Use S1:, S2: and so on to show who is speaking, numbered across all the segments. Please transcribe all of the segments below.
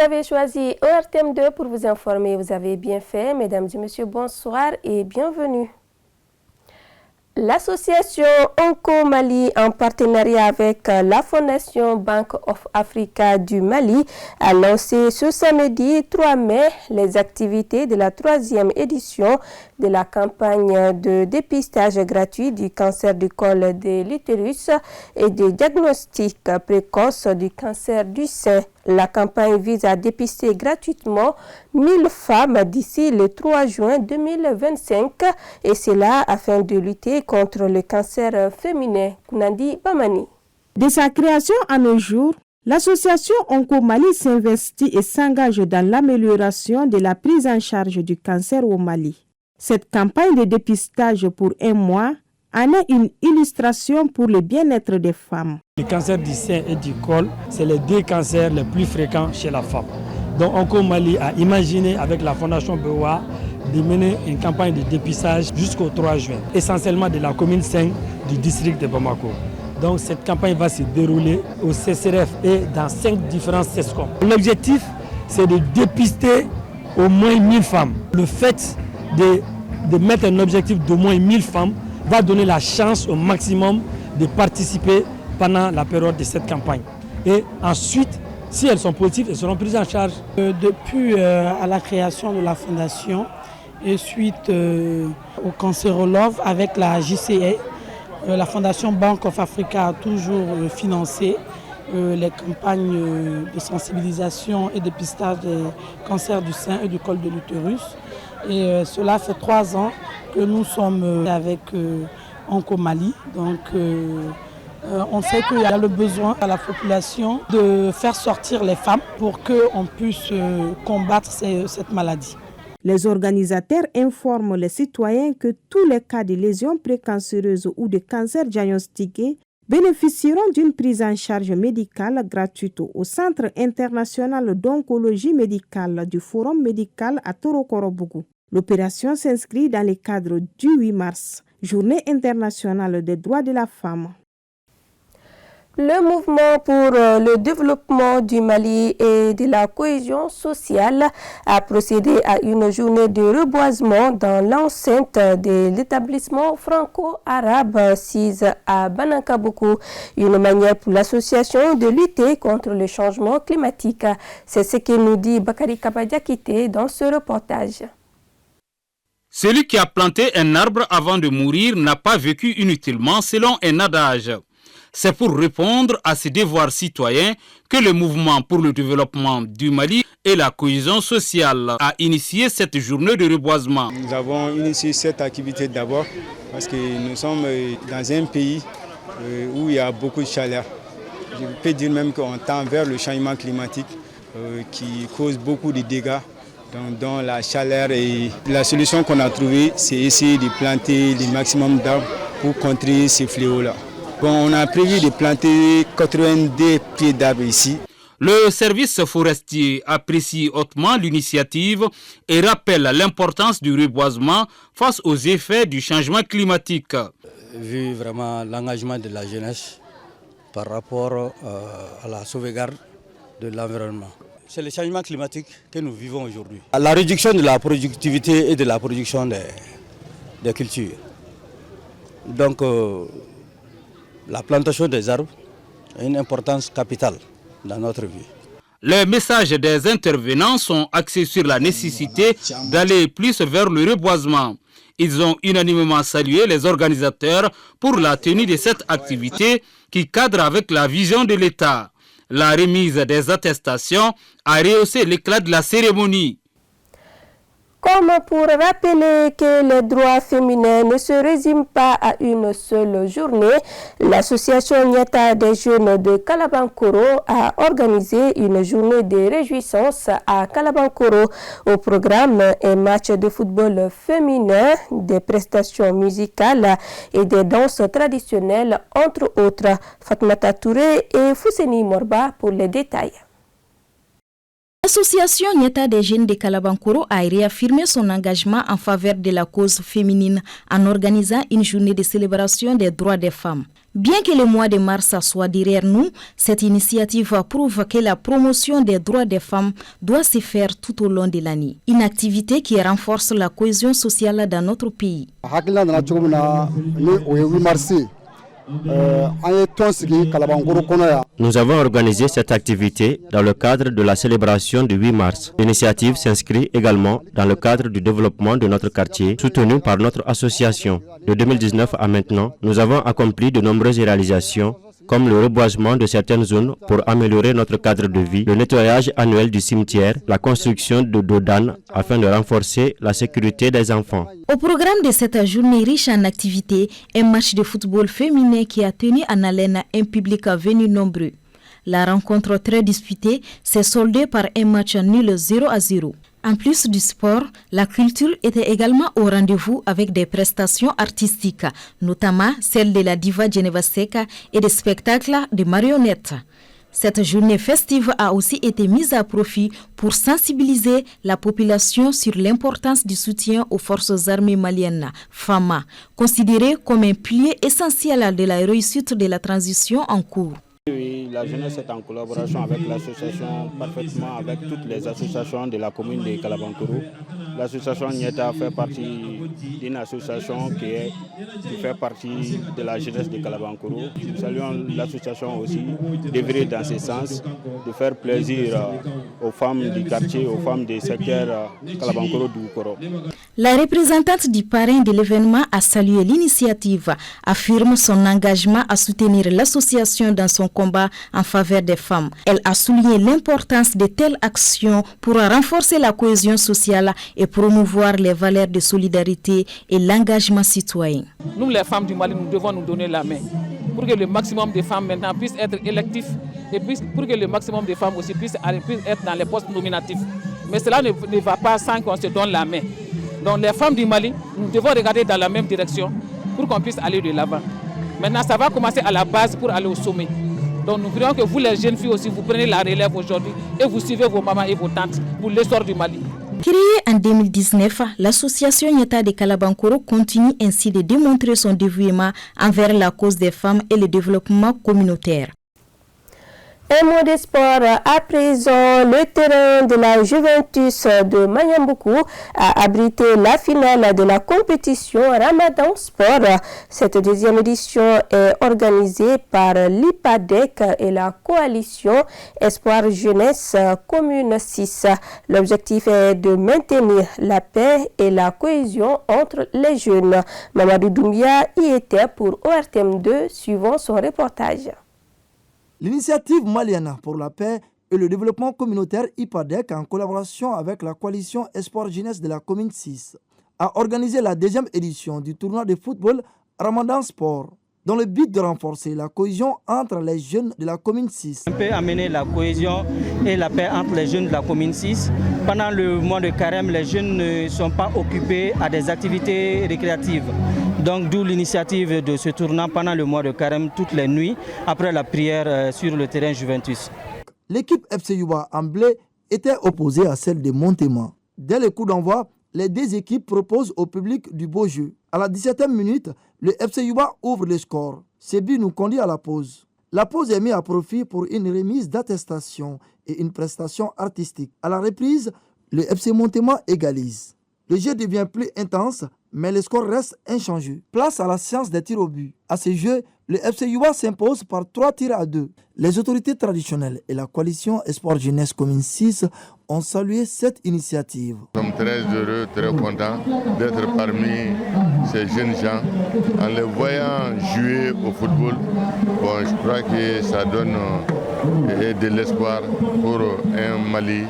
S1: avez choisi ORTM2 pour vous informer. Vous avez bien fait, mesdames et messieurs, bonsoir et bienvenue. L'association Onco Mali, en partenariat avec la Fondation Bank of Africa du Mali, a lancé ce samedi 3 mai les activités de la 3e édition de la campagne de dépistage gratuit du cancer du col de l'utérus et de diagnostic précoce du cancer du sein. La campagne vise à dépister gratuitement 1000 femmes d'ici le 3 juin 2025 et cela afin de lutter contre le cancer féminin. Kunandi Bamani.
S2: De sa création à nos jours, l'association Onco Mali s'investit et s'engage dans l'amélioration de la prise en charge du cancer au Mali. Cette campagne de dépistage pour un mois en est une illustration pour le bien-être des femmes.
S3: Le cancer du sein et du col, c'est les 2 cancers les plus fréquents chez la femme. Donc Onco Mali a imaginé avec la Fondation BOA de mener une campagne de dépistage jusqu'au 3 juin, essentiellement de la commune 5 du district de Bamako. Donc cette campagne va se dérouler au CCRF et dans 5 différents CESCOM. L'objectif, c'est de dépister au moins 1000 femmes. Le fait de mettre un objectif d'au moins 1000 femmes va donner la chance au maximum de participer pendant la période de cette campagne. Et ensuite, si elles sont positives, elles seront prises en charge.
S4: Depuis à la création de la fondation et suite au cancérologue avec la JCA, la Fondation Bank of Africa a toujours financé les campagnes de sensibilisation et de dépistage des cancers du sein et du col de l'utérus. Et cela fait 3 ans que nous sommes avec Onco Mali. Donc on sait qu'il y a le besoin à la population de faire sortir les femmes pour qu'on puisse combattre cette maladie.
S2: Les organisateurs informent les citoyens que tous les cas de lésions précancéreuses ou de cancer diagnostiqués bénéficieront d'une prise en charge médicale gratuite au Centre international d'oncologie médicale du Forum médical à Torokorobougou. L'opération s'inscrit dans le cadre du 8 mars, Journée internationale des droits de la femme.
S1: Le mouvement pour le développement du Mali et de la cohésion sociale a procédé à une journée de reboisement dans l'enceinte de l'établissement franco-arabe SIS à Banankabuku, une manière pour l'association de lutter contre le changement climatique. C'est ce que nous dit Bakari Kabadiakite dans ce reportage.
S5: Celui qui a planté un arbre avant de mourir n'a pas vécu inutilement, selon un adage. C'est pour répondre à ces devoirs citoyens que le mouvement pour le développement du Mali et la cohésion sociale a initié cette journée de reboisement.
S6: Nous avons initié cette activité d'abord parce que nous sommes dans un pays où il y a beaucoup de chaleur. Je peux dire même qu'on tend vers le changement climatique qui cause beaucoup de dégâts dans la chaleur. Et la solution qu'on a trouvée, c'est essayer de planter le maximum d'arbres pour contrer ces fléaux-là. Bon, on a prévu de planter 82 pieds d'arbres ici.
S5: Le service forestier apprécie hautement l'initiative et rappelle l'importance du reboisement face aux effets du changement climatique.
S7: Vu vraiment l'engagement de la jeunesse par rapport à la sauvegarde de l'environnement. C'est le changement climatique que nous vivons aujourd'hui. La réduction de la productivité et de la production des cultures. Donc, la plantation des arbres a une importance capitale dans notre vie.
S5: Les messages des intervenants sont axés sur la nécessité d'aller plus vers le reboisement. Ils ont unanimement salué les organisateurs pour la tenue de cette activité qui cadre avec la vision de l'État. La remise des attestations a rehaussé l'éclat de la cérémonie.
S1: Comme pour rappeler que les droits féminins ne se résument pas à une seule journée, l'association Nyata des jeunes de Kalabankoro a organisé une journée de réjouissance à Kalabankoro. Au programme, un match de football féminin, des prestations musicales et des danses traditionnelles, entre autres. Fatmata Touré et Fousseni Morba pour les détails.
S8: L'association Nyeta des jeunes de Kalabankoro a réaffirmé son engagement en faveur de la cause féminine en organisant une journée de célébration des droits des femmes. Bien que le mois de mars soit derrière nous, cette initiative prouve que la promotion des droits des femmes doit se faire tout au long de l'année. Une activité qui renforce la cohésion sociale dans notre pays.
S9: Nous avons organisé cette activité dans le cadre de la célébration du 8 mars. L'initiative s'inscrit également dans le cadre du développement de notre quartier, soutenu par notre association. De 2019 à maintenant, nous avons accompli de nombreuses réalisations, comme le reboisement de certaines zones pour améliorer notre cadre de vie, le nettoyage annuel du cimetière, la construction de dodanes afin de renforcer la sécurité des enfants.
S8: Au programme de cette journée riche en activités, un match de football féminin qui a tenu en haleine un public venu nombreux. La rencontre très disputée s'est soldée par un match nul 0-0. En plus du sport, la culture était également au rendez-vous avec des prestations artistiques, notamment celle de la diva Geneva Seca et des spectacles de marionnettes. Cette journée festive a aussi été mise à profit pour sensibiliser la population sur l'importance du soutien aux forces armées maliennes, FAMA, considérées comme un pilier essentiel de la réussite de la transition en cours.
S10: Oui, la jeunesse est en collaboration avec l'association, parfaitement avec toutes les associations de la commune de Kalabankoro. L'association Nyeta fait partie d'une association qui fait partie de la jeunesse de Kalabankoro. Nous saluons l'association aussi d'œuvrer dans ce sens, de faire plaisir aux femmes du quartier, aux femmes des secteurs Kalabankoro-Doukoro.
S8: La représentante du parrain de l'événement a salué l'initiative, affirme son engagement à soutenir l'association dans son combat en faveur des femmes. Elle a souligné l'importance de telles actions pour renforcer la cohésion sociale et promouvoir les valeurs de solidarité et l'engagement citoyen.
S11: Nous, les femmes du Mali, nous devons nous donner la main pour que le maximum de femmes maintenant puissent être électives et pour que le maximum de femmes aussi puissent être dans les postes nominatifs. Mais cela ne va pas sans qu'on se donne la main. Donc les femmes du Mali, nous devons regarder dans la même direction pour qu'on puisse aller de l'avant. Maintenant, ça va commencer à la base pour aller au sommet. Donc nous voudrions que vous, les jeunes filles aussi, vous prenez la relève aujourd'hui et vous suivez vos mamans et vos tantes pour l'essor du Mali.
S8: Créée en 2019, l'association Nyeta de Kalabankoro continue ainsi de démontrer son dévouement envers la cause des femmes et le développement communautaire.
S1: Un mot de sport à présent, le terrain de la Juventus de Mayamboukou a abrité la finale de la compétition Ramadan Sport. Cette deuxième édition est organisée par l'IPADEC et la coalition Espoir Jeunesse Commune 6. L'objectif est de maintenir la paix et la cohésion entre les jeunes. Mamadou Doumbia y était pour ORTM2, suivant son reportage.
S12: L'initiative malienne pour la paix et le développement communautaire IPADEC, en collaboration avec la coalition Espoir Jeunesse de la commune 6, a organisé la deuxième édition du tournoi de football Ramadan Sport, dans le but de renforcer la cohésion entre les jeunes de la commune 6.
S13: On peut amener la cohésion et la paix entre les jeunes de la commune 6. Pendant le mois de carême, les jeunes ne sont pas occupés à des activités récréatives. Donc d'où l'initiative de ce tournoi pendant le mois de carême, toutes les nuits, après la prière sur le terrain Juventus.
S12: L'équipe FC Yuba en blé était opposée à celle de Montema. Dès le coup d'envoi, les deux équipes proposent au public du beau jeu. À la 17e minute, le FC Yuba ouvre le score. Ce but nous conduit à la pause. La pause est mise à profit pour une remise d'attestation et une prestation artistique. À la reprise, le FC Montema égalise. Le jeu devient plus intense, mais le score reste inchangé. Place à la séance des tirs au but. À ce jeu, le FC Yuba s'impose par 3-2. Les autorités traditionnelles et la coalition Espoir Jeunesse Commune 6 ont salué cette initiative.
S14: Nous sommes très heureux, très contents d'être parmi ces jeunes gens. En les voyant jouer au football, bon, je crois que ça donne de l'espoir pour un Mali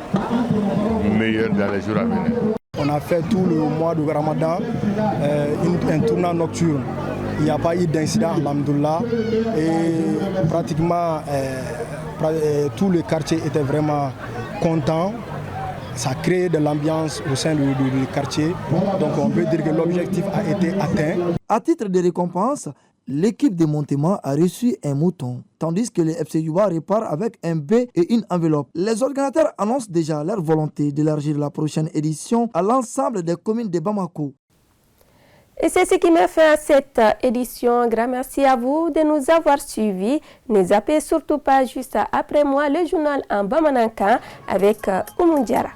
S14: meilleur dans les jours à venir.
S15: On a fait tout le mois de Ramadan un tournoi nocturne. Il n'y a pas eu d'incident, alhamdoulilah. Et pratiquement tout le quartier était vraiment content. Ça crée de l'ambiance au sein du quartier. Donc on peut dire que l'objectif a été atteint.
S12: À titre de récompense, L'équipe de Montema a reçu un mouton, tandis que le FC Yuba repart avec un B et une enveloppe. Les organisateurs annoncent déjà leur volonté d'élargir la prochaine édition à l'ensemble des communes de Bamako.
S1: Et c'est ce qui met fin à cette édition. Grand merci à vous de nous avoir suivis. Ne zappez surtout pas juste après moi le journal en Bamanankan avec Oumou Diarra.